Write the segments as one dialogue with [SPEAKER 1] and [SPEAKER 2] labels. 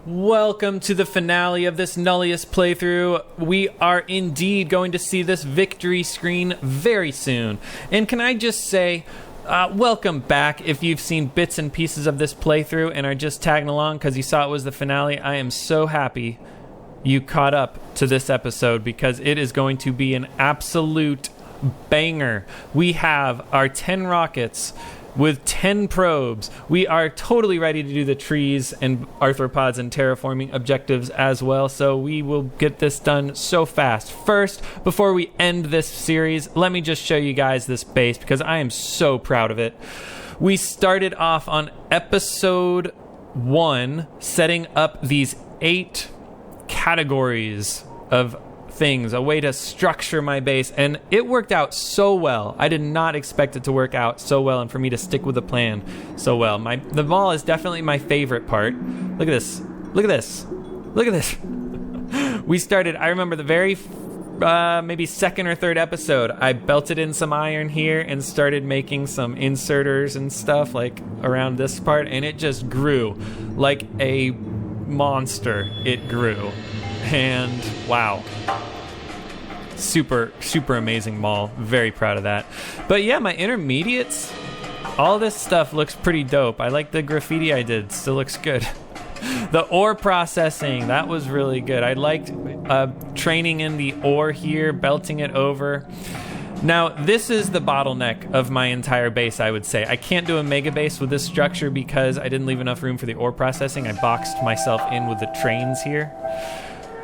[SPEAKER 1] Welcome to the finale of this Nullius playthrough. We are indeed going to see this victory screen very soon. And can I just say, welcome back if you've seen bits and pieces of this playthrough and are just tagging along because you saw it was the finale. I am so happy you caught up to this episode because it is going to be an absolute banger. We have our 10 rockets with 10 probes. We are totally ready to do the trees and arthropods and terraforming objectives as well, so we will get this done so fast. First, before we end this series, let me just show you guys this base because I am so proud of it. We started off on episode 1 setting up these 8 categories of things, a way to structure my base, and it worked out so well. I did not expect it to work out so well and for me to stick with the plan so well. The mall is definitely my favorite part. Look at this. Look at this. Look at this. We started, I remember the very maybe second or third episode, I belted in some iron here and started making some inserters and stuff like around this part, and it just grew like a monster. It grew. And wow, super amazing mall. Very proud of that. But yeah, my intermediates, all this stuff looks pretty dope. I like the graffiti I did, still looks good. The ore processing, that was really good. I liked training in the ore here, belting it over. Now, this is the bottleneck of my entire base, I would say. I can't do a mega base with this structure because I didn't leave enough room for the ore processing. I boxed myself in with the trains here.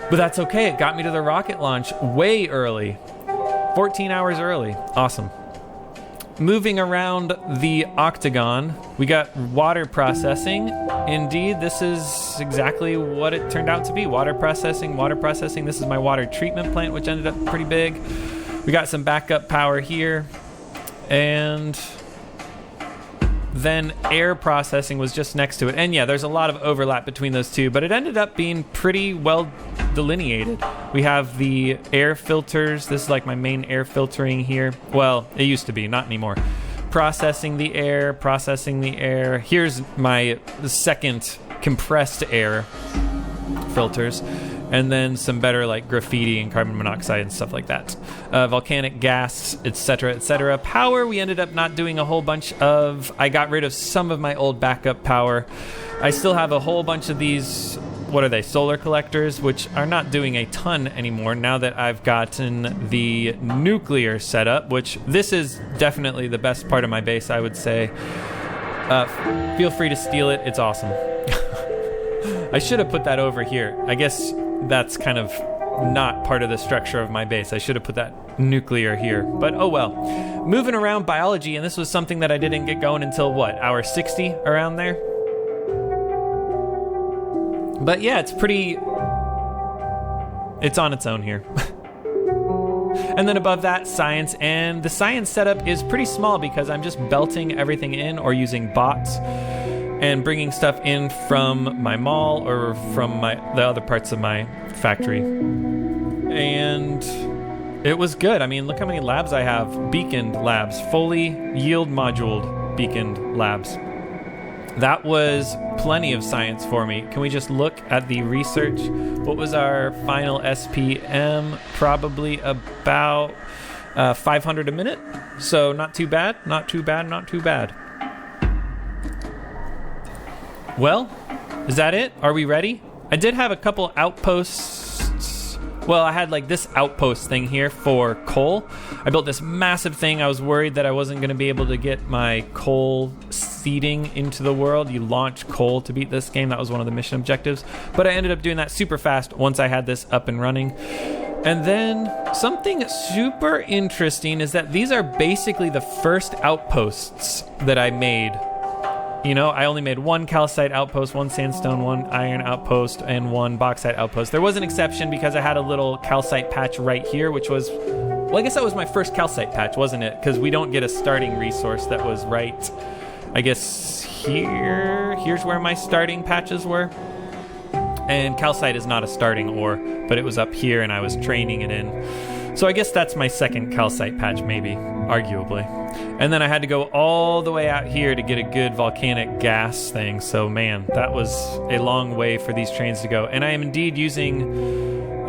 [SPEAKER 1] But that's okay, it got me to the rocket launch way early. 14 hours early, awesome. Moving around the octagon, we got water processing. Indeed, this is exactly what it turned out to be. Water processing. This is my water treatment plant, which ended up pretty big. We got some backup power here. And then air processing was just next to it. And yeah, there's a lot of overlap between those two, but it ended up being pretty well delineated. We have the air filters. This is like my main air filtering here. Well, it used to be, not anymore. Processing the air. Here's my second compressed air filters. And then some better like graffiti and carbon monoxide and stuff like that. Volcanic gas, etc., etc. Power, we ended up not doing a whole bunch of. I got rid of some of my old backup power. I still have a whole bunch of these, what are they, solar collectors, which are not doing a ton anymore now that I've gotten the nuclear setup, which this is definitely the best part of my base, I would say. Feel free to steal it, it's awesome. I should have put that over here. I guess that's kind of not part of the structure of my base. I should have put that nuclear here, but oh well. Moving around biology, and this was something that I didn't get going until what, hour 60 around there? But yeah, it's on its own here. And then above that, science, and the science setup is pretty small because I'm just belting everything in or using bots and bringing stuff in from my mall or from the other parts of my factory. And it was good. I mean, look how many labs I have. Beaconed labs, fully yield moduled beaconed labs. That was plenty of science for me. Can we just look at the research? What was our final SPM? Probably about 500 a minute. So not too bad. Well, is that it? Are we ready? I did have a couple outposts. Well, I had like this outpost thing here for coal. I built this massive thing. I was worried that I wasn't going to be able to get my coal seeding into the world. You launch coal to beat this game. That was one of the mission objectives. But I ended up doing that super fast once I had this up and running. And then something super interesting is that these are basically the first outposts that I made. You know, I only made one calcite outpost, one sandstone, one iron outpost, and one bauxite outpost. There was an exception because I had a little calcite patch right here, which was, well, I guess that was my first calcite patch, wasn't it? Because we don't get a starting resource that was right, I guess here's where my starting patches were. And calcite is not a starting ore, but it was up here and I was training it in. So I guess that's my second calcite patch, maybe, arguably. And then I had to go all the way out here to get a good volcanic gas thing. So man, that was a long way for these trains to go. And I am indeed using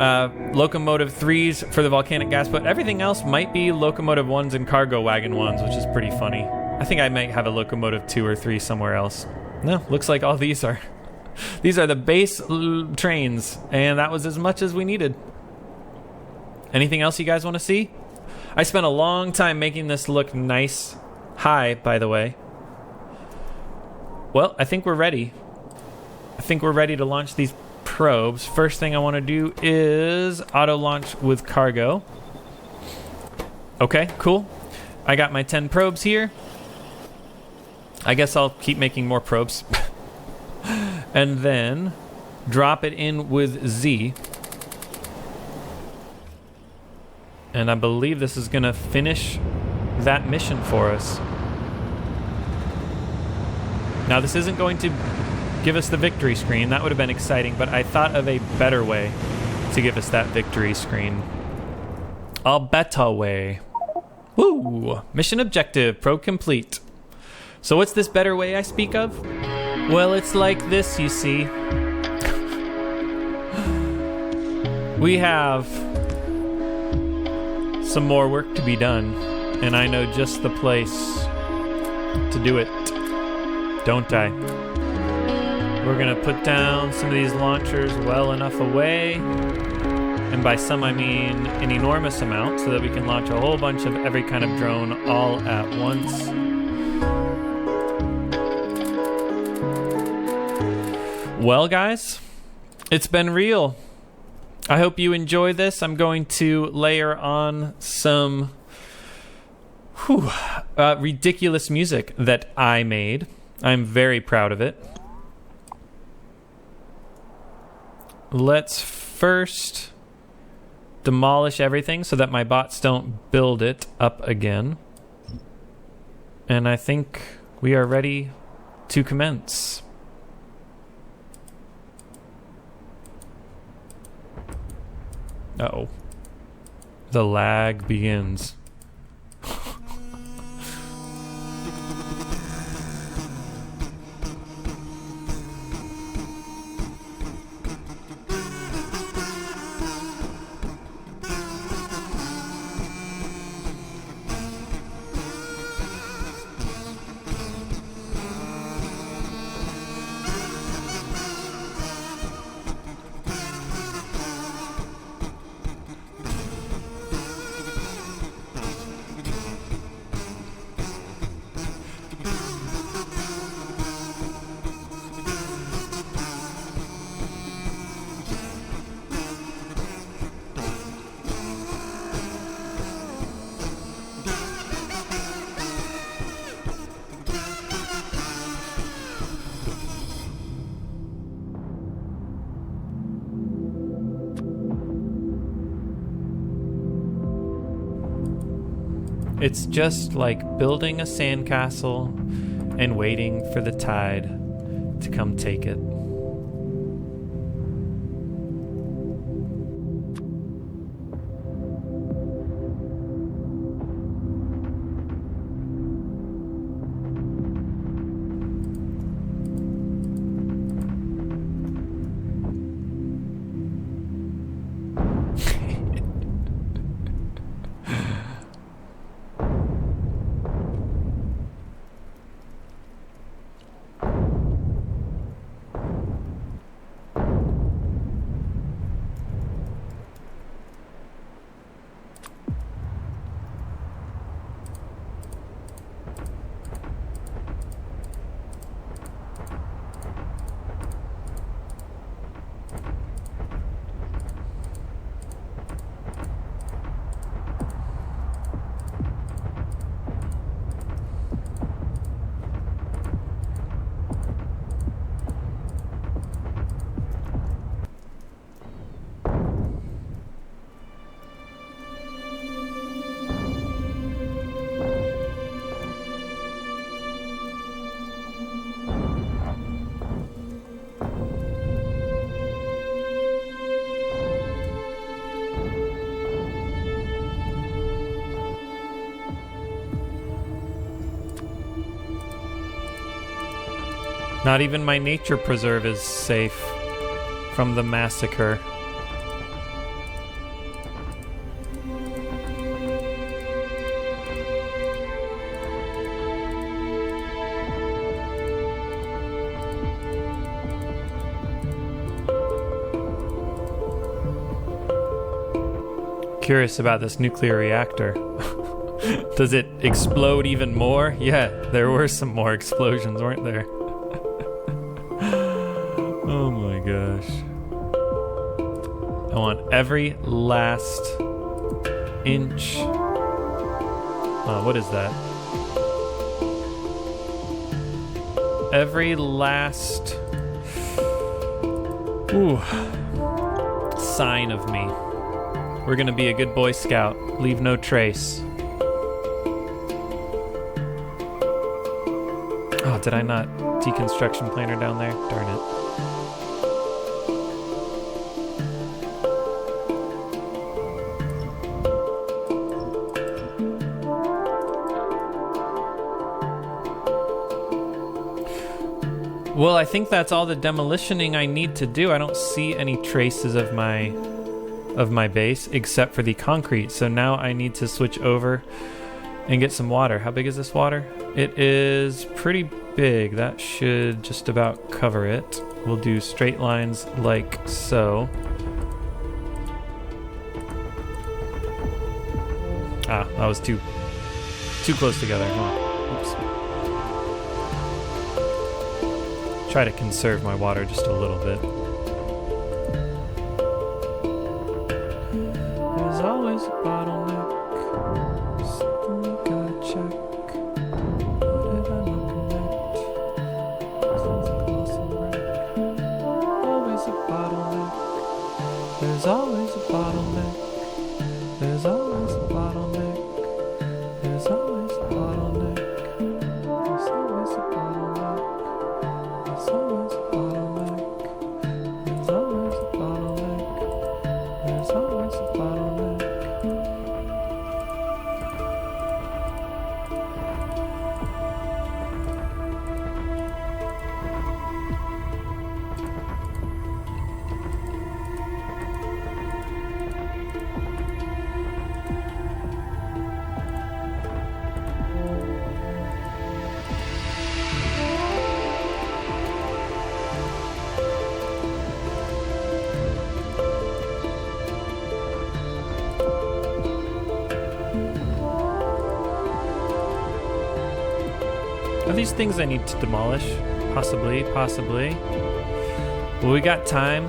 [SPEAKER 1] locomotive 3s for the volcanic gas, but everything else might be locomotive 1s and cargo wagon 1s, which is pretty funny. I think I might have a locomotive 2 or 3 somewhere else. No, looks like all these are the base trains, and that was as much as we needed. Anything else you guys want to see? I spent a long time making this look nice. Hi, by the way. Well, I think we're ready. I think we're ready to launch these probes. First thing I want to do is auto launch with cargo. Okay, cool. I got my 10 probes here. I guess I'll keep making more probes. And then drop it in with Z. And I believe this is going to finish that mission for us. Now, this isn't going to give us the victory screen. That would have been exciting, but I thought of a better way to give us that victory screen. A better way. Woo! Mission objective, probe complete. So what's this better way I speak of? Well, it's like this, you see. We have some more work to be done, and I know just the place to do it, don't I? We're gonna put down some of these launchers well enough away, and by some I mean an enormous amount, so that we can launch a whole bunch of every kind of drone all at once. Well, guys, it's been real. I hope you enjoy this. I'm going to layer on some ridiculous music that I made. I'm very proud of it. Let's first demolish everything so that my bots don't build it up again. And I think we are ready to commence. Uh-oh. The lag begins. It's just like building a sandcastle and waiting for the tide to come take it. Not even my nature preserve is safe from the massacre. Curious about this nuclear reactor. Does it explode even more? Yeah, there were some more explosions, weren't there? Oh my gosh. I want every last inch. What is that? Every last sign of me. We're gonna be a good Boy Scout. Leave no trace. Oh, did I not deconstruction planer down there? Darn it. Well, I think that's all the demolitioning I need to do. I don't see any traces of my base except for the concrete. So now I need to switch over and get some water. How big is this water? It is pretty big. That should just about cover it. We'll do straight lines like so. Ah, that was too close together. Oops. Try to conserve my water just a little bit. There's always a bottleneck. Something you gotta check. What if I not connect? Sounds like a lost wreck. Always a bottleneck. There's always a bottleneck. There's always a bottleneck. There's always a bottleneck. There's always a bottleneck. There's always a bottleneck. There's always a bottleneck. There's always a bottleneck. Are these things I need to demolish? Possibly. Well, we got time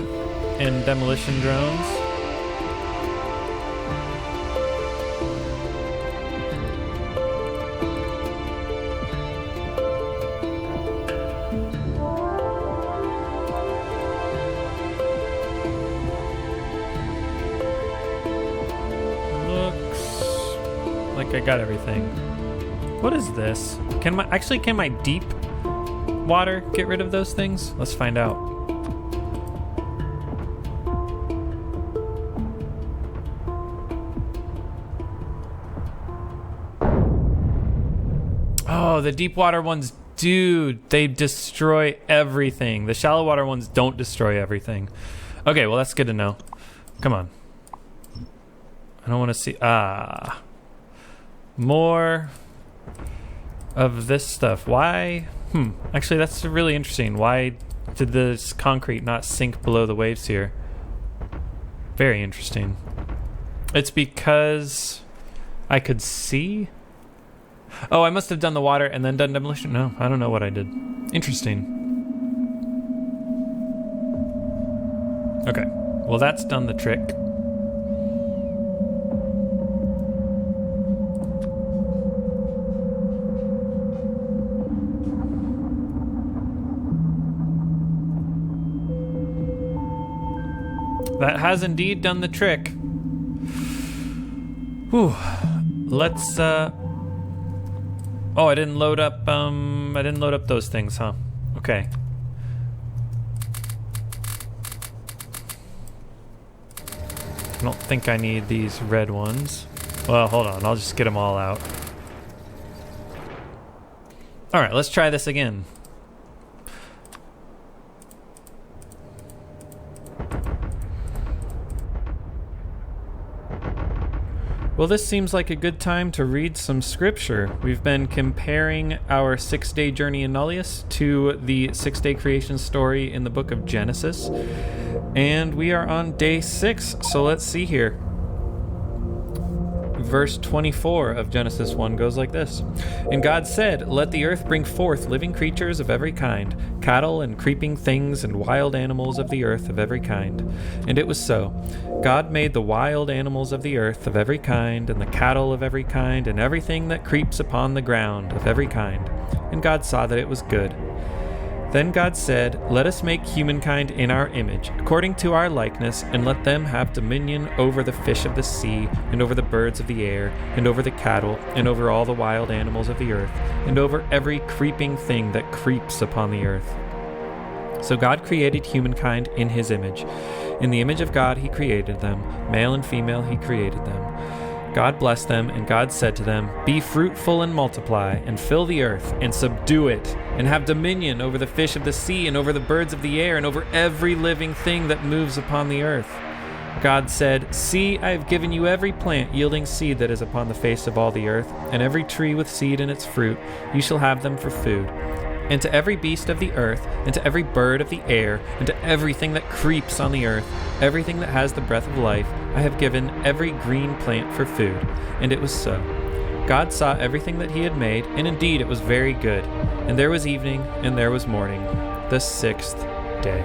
[SPEAKER 1] and demolition drones. Looks like I got everything. What is this? Can my deep water get rid of those things? Let's find out. Oh, the deep water ones, dude, they destroy everything. The shallow water ones don't destroy everything. Okay, well, that's good to know. Come on. I don't want to see... more of this stuff. Why? Actually, that's really interesting. Why did this concrete not sink below the waves here? Very interesting. It's because I could see... Oh, I must have done the water and then done demolition. No, I don't know what I did. Interesting. Okay, well, that's done the trick. That has indeed done the trick. Whew. Let's, Oh, I didn't load up those things, huh? Okay. I don't think I need these red ones. Well, hold on. I'll just get them all out. All right, let's try this again. Well, this seems like a good time to read some scripture. We've been comparing our 6-day journey in Nullius to the 6-day creation story in the book of Genesis. And we are on day 6, so let's see here. Verse 24 of Genesis 1 goes like this. And God said, "Let the earth bring forth living creatures of every kind, cattle and creeping things and wild animals of the earth of every kind." And it was so. God made the wild animals of the earth of every kind, and the cattle of every kind, and everything that creeps upon the ground of every kind. And God saw that it was good. Then God said, "Let us make humankind in our image, according to our likeness, and let them have dominion over the fish of the sea, and over the birds of the air, and over the cattle, and over all the wild animals of the earth, and over every creeping thing that creeps upon the earth." So God created humankind in his image. In the image of God he created them, male and female he created them. God blessed them, and God said to them, "Be fruitful and multiply, and fill the earth, and subdue it, and have dominion over the fish of the sea, and over the birds of the air, and over every living thing that moves upon the earth." God said, "See, I have given you every plant yielding seed that is upon the face of all the earth, and every tree with seed in its fruit. You shall have them for food. And to every beast of the earth, and to every bird of the air, and to everything that creeps on the earth, everything that has the breath of life, I have given every green plant for food." And it was so. God saw everything that he had made, and indeed it was very good. And there was evening, and there was morning, the 6th day.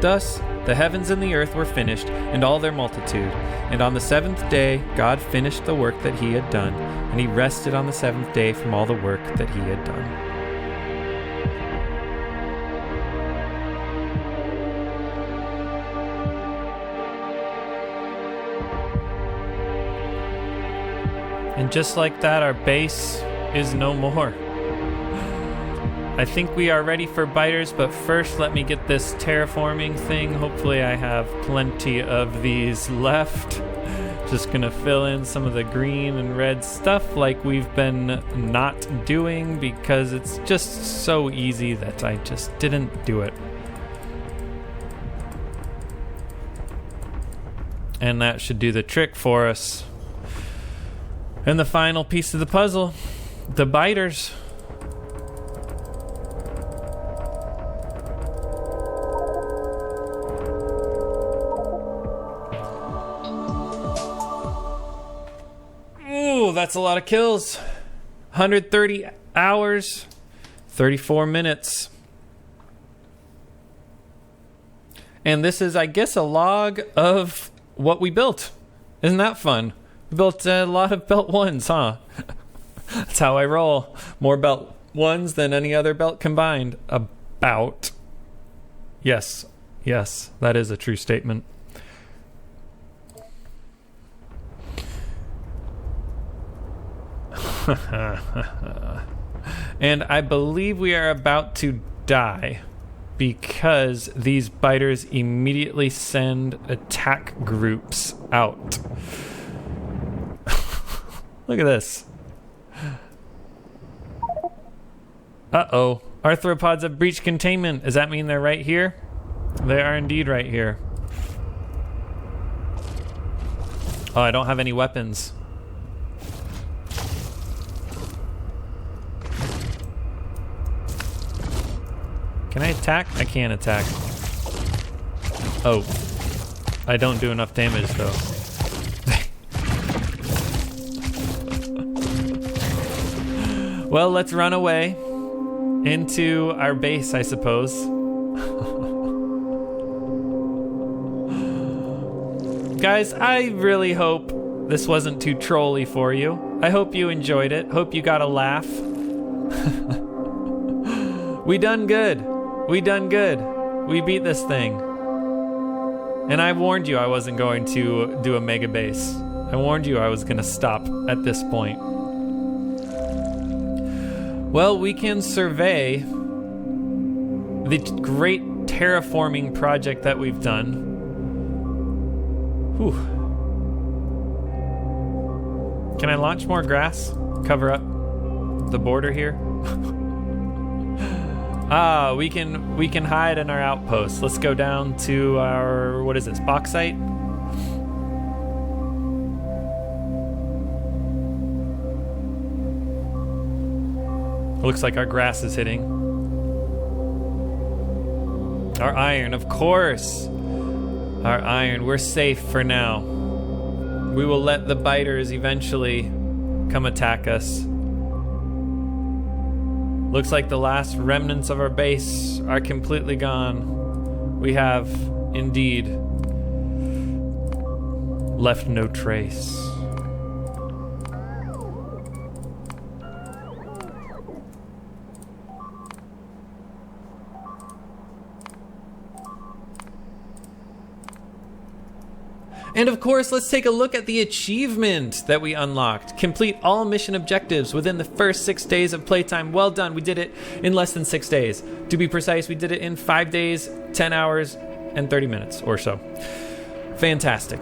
[SPEAKER 1] Thus the heavens and the earth were finished, and all their multitude. And on the 7th day God finished the work that he had done, and he rested on the 7th day from all the work that he had done. And just like that, our base is no more. I think we are ready for biters, but first let me get this terraforming thing. Hopefully I have plenty of these left. Just gonna fill in some of the green and red stuff like we've been not doing, because it's just so easy that I just didn't do it. And that should do the trick for us. And the final piece of the puzzle, the biters. Ooh, that's a lot of kills. 130 hours, 34 minutes. And this is, I guess, a log of what we built. Isn't that fun? Built a lot of belt 1s, huh? That's how I roll. More belt 1s than any other belt combined. About. Yes, that is a true statement. And I believe we are about to die, because these biters immediately send attack groups out. Look at this. Uh-oh. Arthropods have breached containment. Does that mean they're right here? They are indeed right here. Oh, I don't have any weapons. Can I attack? I can't attack. Oh. I don't do enough damage, though. Well, let's run away into our base, I suppose. Guys, I really hope this wasn't too trolly for you. I hope you enjoyed it. Hope you got a laugh. We done good. We done good. We beat this thing. And I warned you I wasn't going to do a mega base. I warned you I was going to stop at this point. Well, we can survey the great terraforming project that we've done. Whew. Can I launch more grass? Cover up the border here? We can hide in our outpost. Let's go down to our, what is this, bauxite? Looks like our grass is hitting. Our iron, of course. Our iron, we're safe for now. We will let the biters eventually come attack us. Looks like the last remnants of our base are completely gone. We have, indeed, left no trace. And of course, let's take a look at the achievement that we unlocked. Complete all mission objectives within the first 6 days of playtime. Well done, we did it in less than 6 days. To be precise, we did it in 5 days, 10 hours, and 30 minutes or so. Fantastic.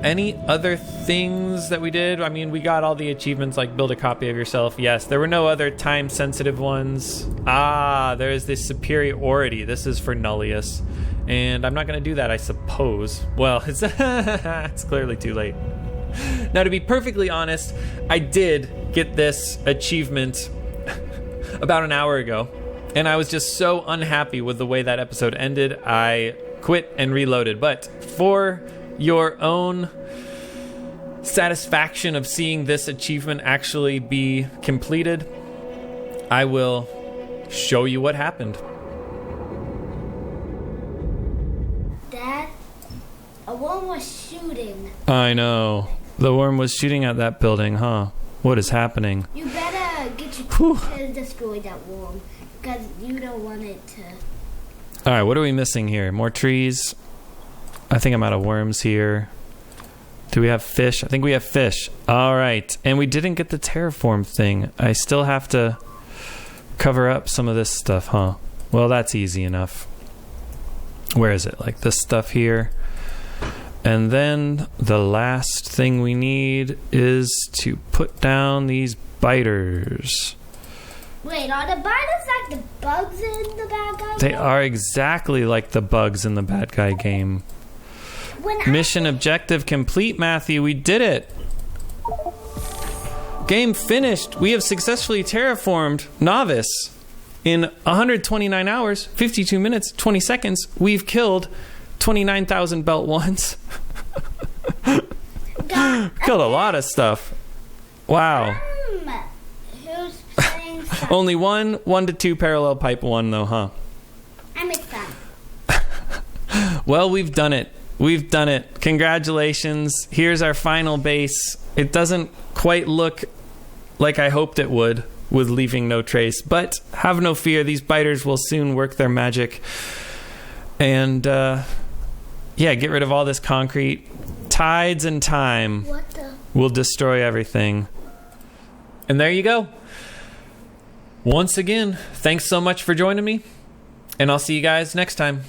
[SPEAKER 1] Any other things that we did? I mean, we got all the achievements like build a copy of yourself. Yes, there were no other time-sensitive ones. There is this superiority. This is for Nullius. And I'm not going to do that, I suppose. Well, it's clearly too late. Now, to be perfectly honest, I did get this achievement about an hour ago. And I was just so unhappy with the way that episode ended, I quit and reloaded. But for your own satisfaction of seeing this achievement actually be completed, I will show you what happened.
[SPEAKER 2] Dad, a worm was shooting.
[SPEAKER 1] I know. The worm was shooting at that building, huh? What is happening?
[SPEAKER 2] You better get your teeth and destroy that worm, because you don't want it to...
[SPEAKER 1] Alright, what are we missing here? More trees? I think I'm out of worms here. Do we have fish? I think we have fish. Alright, and we didn't get the terraform thing. I still have to cover up some of this stuff, huh? Well, that's easy enough. Where is it? Like this stuff here. And then the last thing we need is to put down these biters.
[SPEAKER 2] Wait, are the biters like the bugs in the bad guy game?
[SPEAKER 1] They are exactly like the bugs in the bad guy game. Mission objective complete, Matthew. We did it. Game finished. We have successfully terraformed Novice. In 129 hours, 52 minutes, 20 seconds, we've killed 29,000 belt ones. Killed a lot of stuff. Wow.
[SPEAKER 2] Who's saying something?
[SPEAKER 1] Only 1 to 2 parallel pipe 1 though, huh?
[SPEAKER 2] I make fun.
[SPEAKER 1] Well, we've done it. We've done it. Congratulations. Here's our final base. It doesn't quite look like I hoped it would, with leaving no trace, but have no fear, these biters will soon work their magic and yeah, get rid of all this concrete. Tides and time will destroy everything. And there you go. Once again, thanks so much for joining me, and I'll see you guys next time.